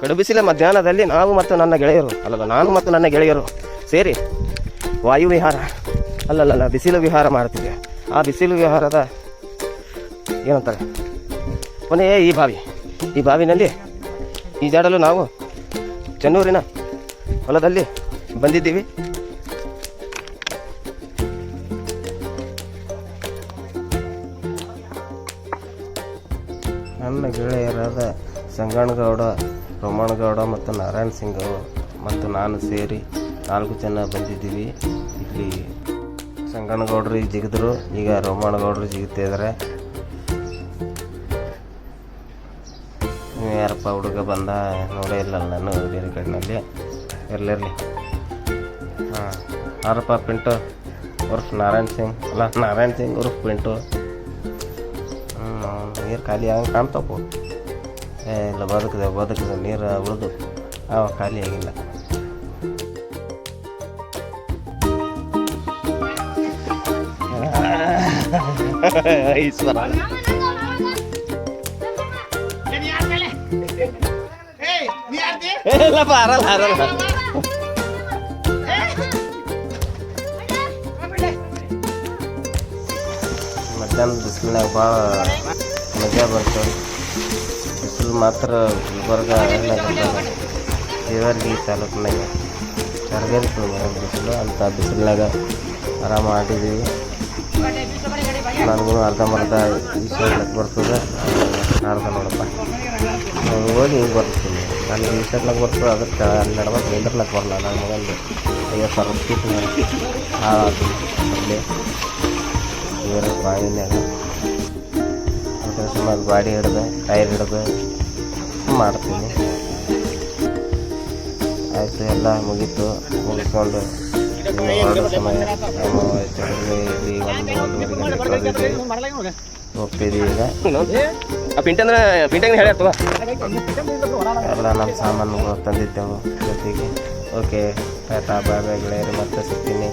ಕಡು ಬಿಸಿಲ ಮಧ್ಯಾಹ್ನದಲ್ಲಿ ನಾವು ಮತ್ತು ನನ್ನ ಗೆಳೆಯರು ನಾನು ಮತ್ತು ನನ್ನ ಗೆಳೆಯರು ಸೇರಿ ವಾಯು ವಿಹಾರ ಬಿಸಿಲು ವಿಹಾರ ಮಾಡ್ತಿದ್ದೆ. ಆ ಬಿಸಿಲು ವಿಹಾರದ ಏನಂತಾರೆ ಕೊನೆಯೇ ಈ ಬಾವಿನಲ್ಲಿ ಈಜಾಡಲು ನಾವು ಚೆನ್ನೂರಿನ ಹೊಲದಲ್ಲಿ ಬಂದಿದ್ದೀವಿ. ನನ್ನ ಗೆಳೆಯರಾದ ಸಂಗಣ್ಣಗೌಡ, ರೋಮಣ್ಣಗೌಡ ಮತ್ತು ನಾರಾಯಣ ಸಿಂಗ್ ಮತ್ತು ನಾನು ಸೇರಿ 4 ಜನ ಬಂದಿದ್ದೀವಿ. ಇಲ್ಲಿ ಸಂಗಣ್ಣಗೌಡರು ಈಗ ಜಿಗಿದ್ರು, ಈಗ ರೋಮಣ್ಣಗೌಡರು ಜಿಗಿತಾ ಇದ್ದಾರೆ. ಯಾರಪ್ಪ ಹುಡುಗ ಬಂದ ನೋಡೇ ಇಲ್ಲ ನಾನು ಬೇರೆ ಕಡೆಯಲ್ಲಿ. ಇರಲಿರಲಿ. ಹಾಂ, ಯಾರಪ್ಪ ಪಿಂಟು ಉರ್ಫ್ ನಾರಾಯಣ ಸಿಂಗ್ ಉರ್ಫ್ ಪಿಂಟು. ನೀರು ಖಾಲಿ ಹಂಗೆ ಕಾಣ್ತಪ್ಪ. ಇಲ್ಲ ಬದುಕಿದೆ ನೀರು ಉಳಿದು ಖಾಲಿ ಆಗಿಲ್ಲ. ಈಶ್ವರ ಇಲ್ಲಪ್ಪ ಹಾರಲ್ಲ. ಮಧ್ಯಾಹ್ನದ ಬಿಸಿಲಿನಾಗ ಭಾಳ ಮಜಾ ಬರ್ತದೆ. ಬಿಸಿಲು ಮಾತ್ರ ಗುಲ್ಬರ್ಗ ದೇವರಿಗೆ ತಾಲೂಕಿನಾಗ ಕರ್ಗಿರ್ತದೆ ಬಿಸಿಲು. ಅಂಥ ಬಿಸಿಲಿನಾಗ ಆರಾಮ ಆಡಿದ್ದೀವಿ. ನನಗೂ ಅರ್ಧಂಬರ್ಧ ಈಶ್ವರ್ಲಕ್ಕೆ ಬರ್ತದೆ, ಅರ್ಧ ನೋಡಪ್ಪ ಹೋಗಿ ಹಿಂಗೆ ಬರ್ತೀನಿ. ನನಗೆ ಈಶ್ವರ್ಲಕ್ಕೆ ಬರ್ತದೆ, ಅದಕ್ಕೆ ನಡ್ಬೇಕು ನಿಂದ್ರಲಕ್ಕೆ ಬರಲ್ಲ. ನನ್ನ ಮಗಂದು 50,000 ಫೀಟ್ ಹಾಳಾಗ್ತದೆ ಇವರ ಬಾವಿನಾಗ. ಅದಕ್ಕೆ ಸುಮಾರು ಗಾಡಿ ಹಿಡ್ದು ಟೈರ್ ಹಿಡ್ದು ಮಾಡ್ತೀನಿ. ಆಯಿತು, ಎಲ್ಲ ಮುಗೀತು. ಮುಗಿಸ್ಕೊಂಡು ಸಮಯ ಇಲ್ಲಿ 1-1:30 ಹೋಗ್ತಿದ್ದೀವಿ. ಈಗ ಎಲ್ಲ ನಮ್ಮ ಸಾಮಾನುಗಳು ತಂದಿದ್ದೆವು ಜೊತೆಗೆ. ಓಕೆ, ಟಾಟಾ ಬಾಯ್ ಗೆಳೆಯರು, ಮತ್ತೆ ಸಿಗ್ತೀನಿ.